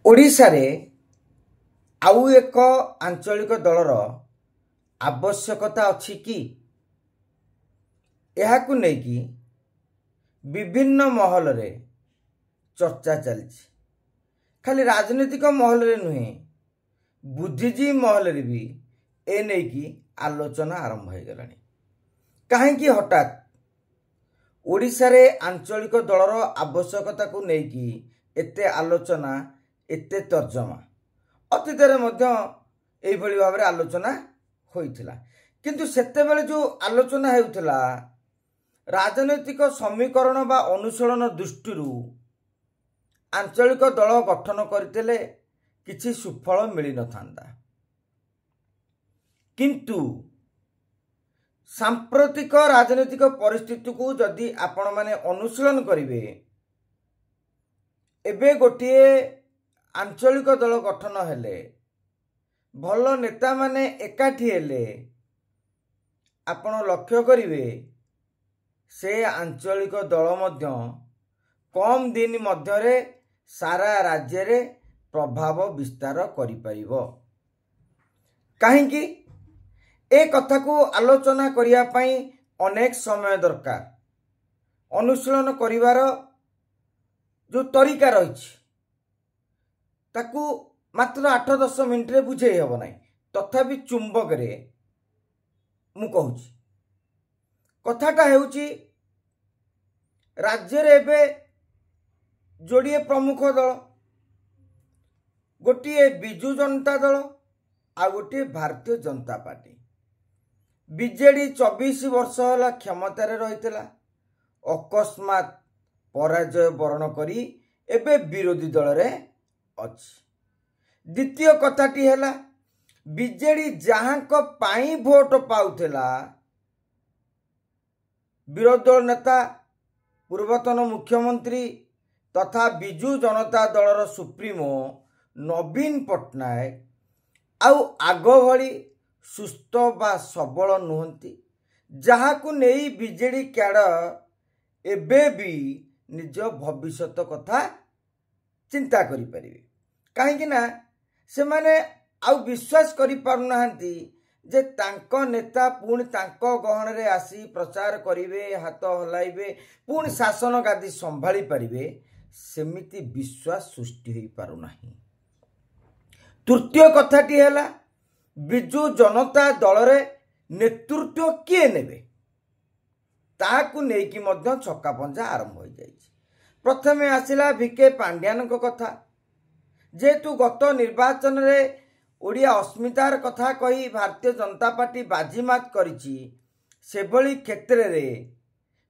ओडिशारे आउ एक आंचलिक दलर आवश्यकता अछि कि एहाकु नेकी विभिन्न महल रे चर्चा चलछि। खाली राजनीतिक महल रे नुहे बुद्धिजीवी महल रे भी ए नेकी आलोचना आरंभ हो गलानी। काहेकि हठात ओडिशा रे आंचलिक दलर आवश्यकता को नेकी एते आलोचना एते तर्जमा अतीत रे मध्य एई भली भाव रे आलोचना होइथिला। किंतु सेते बेले जो आलोचना हेउथिला राजनैतिक समीकरण बा अनुशीलन दृष्टि आंचलिक दल गठन करथिले किछि सुफल मिली नथांदा। किंतु सांप्रतिक राजनैतिक परिस्थिति को जदि आपण माने अनुशीलन करिवे एबे गोटिए आंचलिक दल गठन हेले भल नेता माने एकाठी हेले आपण लक्ष्य करिवे से आंचलिक दल मध्य कम दिन मध्यरे सारा राज्य रे प्रभाव विस्तार करि परिबो। काहेकि ए कथा को आलोचना करिया पई अनेक समय दरकार। अनुशीलन करिवार जो तरीका रहिछि ताकू मात्र 8-10 मिनिट रे बुझेई हबो नाही। तथापि चुंबक रे मु कहूछि कथाटा हेउछि राज्य रे एबे जोड़िए प्रमुख दल गोटे बिजु जनता दल आ गोटे भारतीय जनता पार्टी। बीजेडी 24 वर्ष होला क्षमता रे रहितला अकस्मात पराजय वर्ण करी एबे विरोधी दल रे अछि। द्वितीय कथाटी हैला बीजेडी जहां को पाई भोट पाउथला विरोधी दल नेता पूर्वतन मुख्यमंत्री तथा बिजु जनता दलर सुप्रीमो नवीन पट्टनायक आउ आग भली सुस्थ बा सबल नुहंती जहाकु नेई बीजेडी क्याडर एबे भी निज भविष्यत कथा चिंता करि परिबे। काहेकि ना से माने आउ विश्वास करि पारु नाहंती जे तांको नेता पुणी तांको गहन रे आसी प्रचार करिवे हाथ हलाइबे पुणी शासन गादी संभाली परिबे सेमिति विश्वास सृष्टि होई पारु नाही। तृतीय कथाटी हैला बिजु जनता दल रे नेतृत्व किए नेबे ताकू नेकी मध्य छक्का पंजा आरंभ हो जाइछि। प्रथमे आसिला वीके पांड्यान को कथा जेतु गत निर्वाचन रे ओडिया अस्मितार कथा कही भारतीय जनता पार्टी बाजीमात करिछि सेभली क्षेत्र रे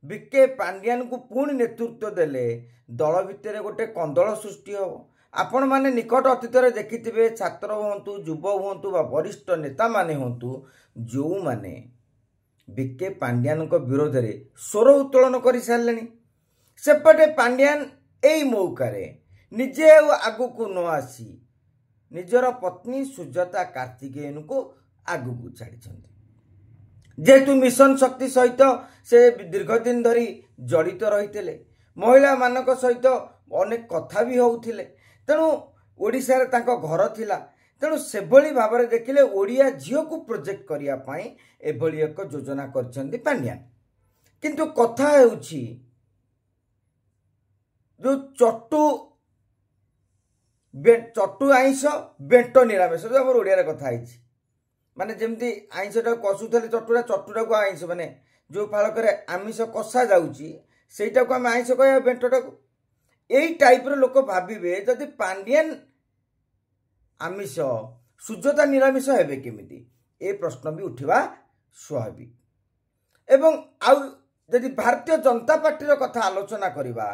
वीके पांड्यान को पुणी नेतृत्व देले दल भितर गोटे कंदल सृष्टि हो। आपण माने निकट अतीत रे देखिथिबे छात्र होंतु युवा होंतु बा वरिष्ठ नेता माने होंतु जो माने वीके पांड्यान को विरोध रे स्वर उत्तोलन करि सारलेनी। सेपटे पांड्यान एई मौका रे निजे आगु को न आसी निजर पत्नी सुजाता कार्तिकेयन को आगु को छाड़ी छंती। जेतु मिशन शक्ति सहित से दीर्घ दिन धरी जड़ित रहितेले महिला मानक सहित अनेक कथा भी होउथिले तेणु ओडिशा रे तांको घर थिला तेणु सेभली भाव रे देखिले ओडिया झियो को प्रोजेक्ट करिया पई एभली एक योजना करछंती पांड्यान। किंतु कथा हेउछि जो चट्टू आइंस बेंट निरामिष जो हमर ओडिया रे कथा आइछि माने जेमती आइंसटा कसुथले चट्टूटा को आइंस माने जो फालक रे आमिष कसा जाउछि सेटा को हम आइंस कहया बेंटटा को एई टाइप रो लोक भाबिबे जदि पांड्यान आमिष सुजता निरामिष हेबे केमिति ए प्रश्न भी उठिबा स्वाभाविक। एवं आउ जदि भारतीय जनता पार्टी रो कथा आलोचना करिबा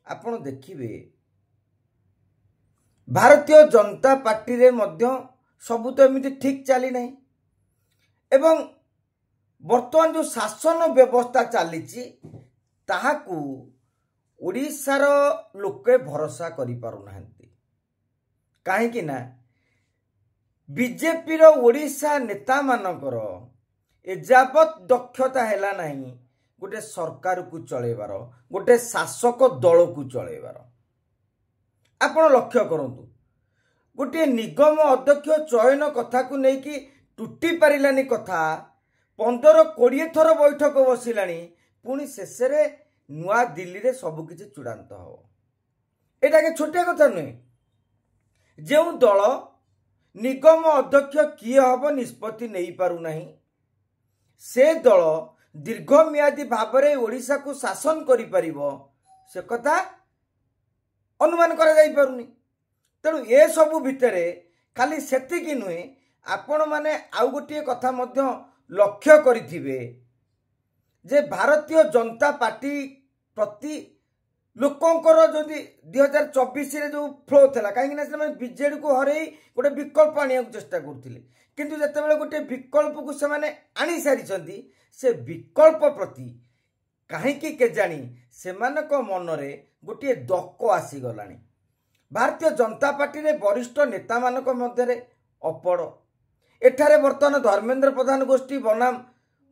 आपण देखिबे भारतीय जनता पार्टी रे मध्य सबु तो एमिति ठीक चली नहीं एवं वर्तमान जो शासन व्यवस्था चलीची ताहाकू ओडिशार लोके भरोसा करि पारु नाहंती। काहेकि ना बीजेपी रो ओडिशा नेता मानकर एजावत दक्षता हैला नहीं गोटे सरकार को चलेबार गोटे शासक दल को चलेबार। आपण लक्ष्य करंतु गोटे निगम अध्यक्ष चयन कथा को लेकिन टूटी पारानी कथा 15-20 थर बैठक बसिला पुणी शेष नुआ दिल्ली रे सबकिछि चूड़ांत हो। एटा के छोटिया कथा नुहे। जो दल निगम अध्यक्ष किए हम निष्पत्ति नहीं पारु नहीं से दल दीर्घमियादी भाव में ओडिशा को शासन करि परिबो से कथा अनुमान करा जाई पारुनी। तेणु ए सबु भितरे खाली सेतिकी नुहे आपण माने आउ गोटे कथा मध्य लक्ष्य करिथिबे जे भारतीय जनता पार्टी प्रति लोकंकर जदि 2024 रे जो फ्लो थला कहीं बीजेडी को हरई गोटे विकल्प आनिया चेष्टा करथिले किंतु जेतेबेले गोटे विकल्प को से माने आनी सारिछंती से विकल्प प्रति कहीं के जानी सेमानक मनरे गोटे दक आसी गलानी। भारतीय जनता पार्टी रे वरिष्ठ नेता मानक मध्यरे अपड़ एठारे वर्तमान धर्मेंद्र प्रधान गोष्ठी बनाम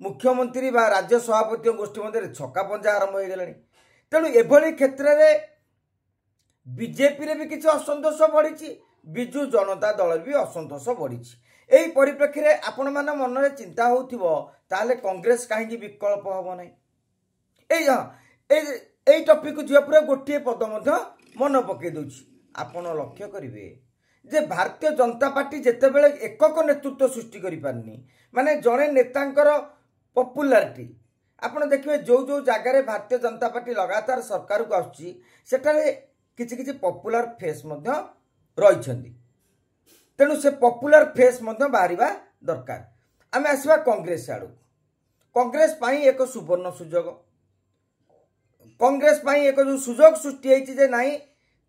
मुख्यमंत्री बा राज्य सभापति गोष्ठी मध्य छक्का पंजा आरंभ हो गलानी। तेणु एभली क्षेत्र में बीजेपी रे भी किसी असंतोष बढ़ी बिजु जनता दल भी असंतोष बढ़ी। यही परिप्रेक्षी में आपण मान मन में चिंता होथिबो ताले कांग्रेस कहीं विकल्प हम ना यही टपिक को जीवा पूरा गोटे पद मन पकई दूची। आपण लक्ष्य करेंगे जे भारतीय जनता पार्टी जितेबले एकक नेतृत्व सृष्टि करि पारनी माने जड़े नेतांकर पॉपुलारिटी आपण देखिए जो जो जगार भारतीय जनता पार्टी लगातार सरकार को आसुची सेठारे किछि किछि पॉपुलर फेस मध्य रहिछंती। तेणु से पॉपुलर फेस मध्य बाहरिबा दरकार। आमे आसीबा कांग्रेस आड़ू। कांग्रेस पाई एक सुवर्ण सुजोग कांग्रेस पाई एक जो सुजोग सृष्टि होइछि जे नाही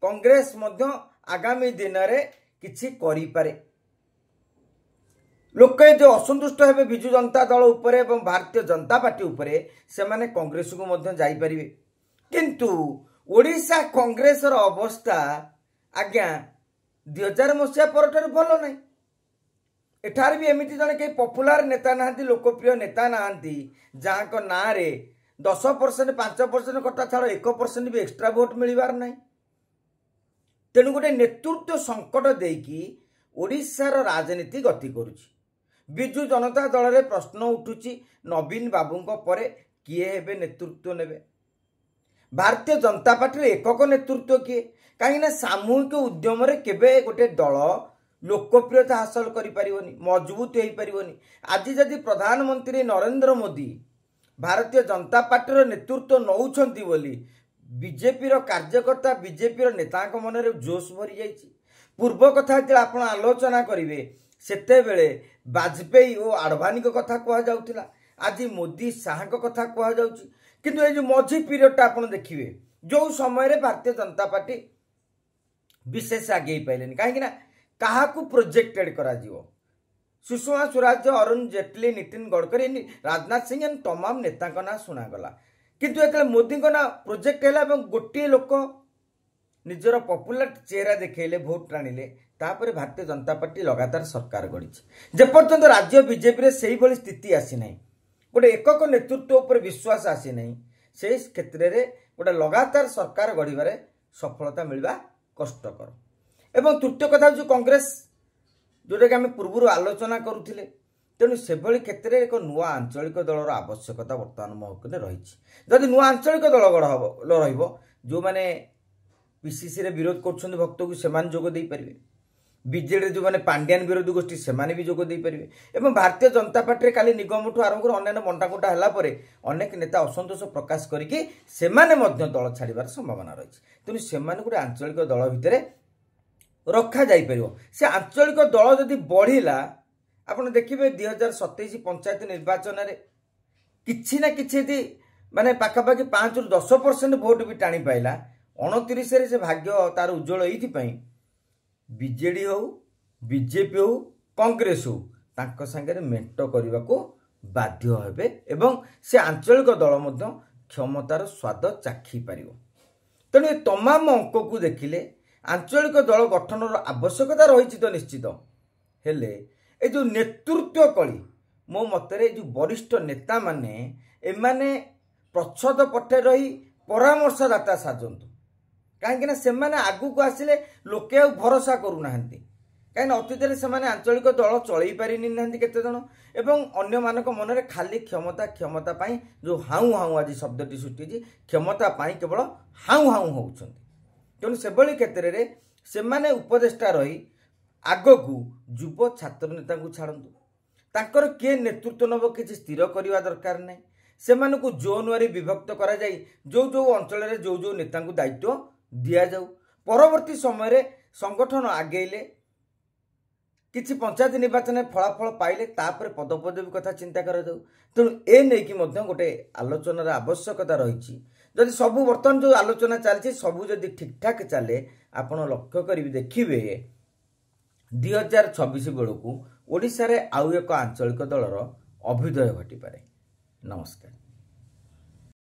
कांग्रेस मध्य आगामी दिन रे किछि करि पारे। लोके जो असंतुष्ट हेबे बिजु जनता दल उपरे एवं भारतीय जनता पार्टी उपरे से माने कांग्रेस को मध्य जाई परिबे किंतु ओडिशा कांग्रेस रो अवस्था आज्ञा 2000 मसिया परठार भलो नै। एठार भी एमिति जने के पॉपुलर नेता नाहंती लोकप्रिय नेता नाहंती जहां को ना रे 10% 5% कटा छाड़ 1% भी एक्स्ट्रा वोट मिलबार नै। तेणु गोटे नेतृत्व संकट देकी ओडिशार राजनीति गति करुछि। बिजु जनता दल रे प्रश्न उठुची नवीन बाबूंको परे किए हेबे नेतृत्व नेबे। भारतीय जनता पार्टी रे एकक नेतृत्व किए कहीं सामूहिक उद्यम रे केबे गोटे दल लोकप्रियता हासिल करि परिबोनी मजबूत होई परिबोनी। आज जदि प्रधानमंत्री नरेंद्र मोदी भारतीय जनता पार्टी रो नेतृत्व नौछंती बोली बीजेपी रो कार्यकर्ता बीजेपी रो नेताक मन रे जोश भरी जाइछि। पूर्व कथा जे आपण आलोचना करिवे सेते बेले वाजपेयी और आडवाणी को कथा कहा जाउतिला आज मोदी शाह को कथा कहा जाउछि किंतु ए जो मझी पीरियड आपण देखिवे जो समय रे भारतीय जनता पार्टी विशेष आगे पाइलेनी कहीं कहा प्रोजेक्टेड करा जीवो सुषमा स्वराज अरुण जेटली नितिन गडकरी राजनाथ सिंह तमाम नेता ना शुणागला किंतु एतले मोदी को ना प्रोजेक्ट है गोटे लोक निजर पॉपुलर चेहरा देखले भोट टाणिले तापर भारतीय जनता पार्टी लगातार सरकार गढ़ी जेपर्यंत राज्य बीजेपी रे सही भली स्थिति आसी नहीं गोटे एकक नेतृत्व उपर विश्वास आसी नहीं से क्षेत्र में गोटे लगातार सरकार गढ़ सफलता मिलवा कष्टकर। एवं तृतीय कथा जो कांग्रेस जोटा कि आम पूर्व आलोचना करुले तेणु से क्षेत्र में एक नुआ आंचलिक दलर आवश्यकता बर्तमान महत्व रही। जदि नुआ आंचलिक दल गढ़ जो मैंने पीसीसी रे विरोध कर भक्त को सेमान जोग दे पारे बीजेडी जो मैंने पांड्यान विरोधी गोष्ठी से भी जोग दे पारे एवं भारतीय जनता पार्टी काली निगम ठू आरंभ कर अन्य बंटाकुंटा है अनेक नेता असंतोष प्रकाश करके दल छाड़बार संभावना रही। तेणु से गोटे आंचलिक दल भितर रखा जापर से आंचलिक दल जदि बढ़ला आपड़ देखिए 2027 पंचायत निर्वाचन में किसी ना कि माने पाखापाखि 5 ରୁ 10% भोट भी टाणी पाइला 29 से भाग्य तार उज्जवल ये बीजेडी हो बीजेपी हो कांग्रेस हो तांको संगे मेंट करने को बाध्य हेबे एवं से आंचलिक दल मध्य क्षमतार स्वाद चाखी पारिबो। तेणु ये तमाम अंक को देखिले आंचलिक दल गठन आवश्यकता रही तो निश्चित हेले ए जो नेतृत्व कली मो मतरे जो वरिष्ठ नेता माने एमाने प्रच्छद पटे रही परामर्शदाता साजंतु कहीं से आगू को आसिले लोके भरोसा करूना कहीं अतीत से आंचलिक दल चलई पारि ना केते जन एवं अन्य मानक मनरे खाली क्षमता क्षमता पाई जो हाउ हाउ आज शब्दटी सृष्टि क्षमता पाई केवल हाउ हाउ होउछन तेणु से क्षेत्र में से उपदेष्टा रही आगकू युव छात्र नेता को छाड़ू तांकर किए नेतृत्व नब किसी स्थिर करने दरकार नहीं से जोन वारी विभक्त करा जाई जो जो अंचल में जो जो नेता को दायित्व दि जाऊ परवर्ती समय संगठन आगेले किसी पंचायत निर्वाचन फलाफल पाइले तापर पदपदवी कथा चिंता करा जाऊ तेणु ए नहीं कि गोटे आलोचनार आवश्यकता रही जदि सबू बर्तमान जो आलोचना चलती सबू जदि ठीक ठाक चले आपण लक्ष्य करी देखिए 2026 बेलू ओडिशा रे आउ एक आंचलिक दलर अभ्युदय घटी पारे। नमस्कार।